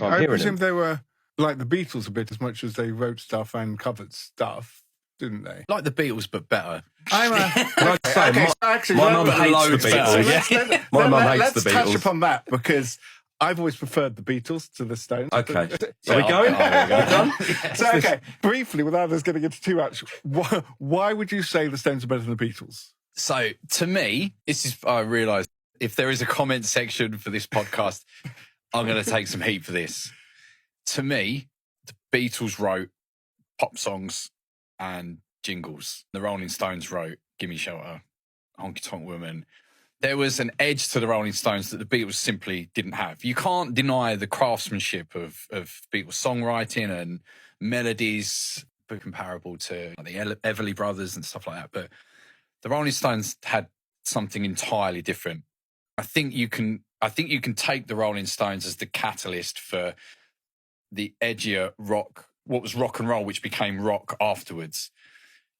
I'm I hearing presume them. they were like the Beatles a bit as much as they wrote stuff and covered stuff, didn't they? Like the Beatles, but better. Can I say, actually, my mum hates the the Beatles. Beatles. My mum hates the Let's touch Beatles. upon that because I've always preferred the Beatles to the Stones. Okay. So, Are we going? Done? so okay, briefly, without us getting into too much, why would you say the Stones are better than the Beatles? So to me, I realise if there is a comment section for this podcast, I'm going to take some heat for this. To me, the Beatles wrote pop songs and jingles. The Rolling Stones wrote Gimme Shelter, Honky Tonk Woman. There was an edge to the Rolling Stones that the Beatles simply didn't have. You can't deny the craftsmanship of Beatles songwriting and melodies comparable to the Everly Brothers and stuff like that. But the Rolling Stones had something entirely different. I think you can take the Rolling Stones as the catalyst for the edgier rock, what was rock and roll, which became rock afterwards.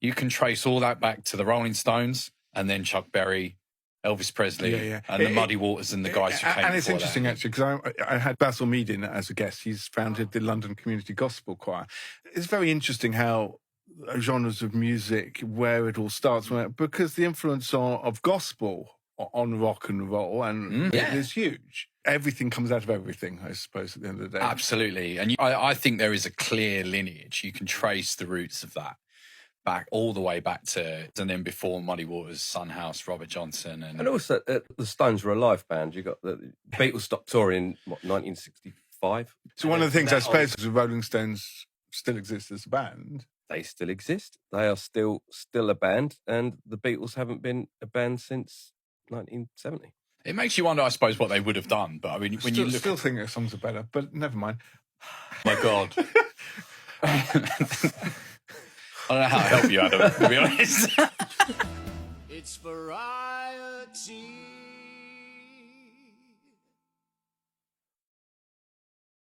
You can trace all that back to the Rolling Stones and then Chuck Berry, Elvis Presley, and the Muddy Waters and the guys who came And it's before interesting, that. actually, because I had Basil Mead in as a guest. He's founded the London Community Gospel Choir. It's very interesting how genres of music, where it all starts, because the influence of gospel on rock and roll and it is huge. Everything comes out of everything, I suppose, at the end of the day. Absolutely. And I think there is a clear lineage. You can trace the roots of that back all the way back to, and then before Muddy Waters, Son House, Robert Johnson. And also, the Stones were a live band. You got the Beatles stopped touring in, 1965? So one of the things I suppose is the Rolling Stones still exist as a band. They still exist. They are still a band, and the Beatles haven't been a band since 1970. it makes you wonder, I suppose, what they would have done. But I mean, when you look, still think their songs are better, but never mind. My God. I don't know how to help you, Adam, to be honest. It's variety.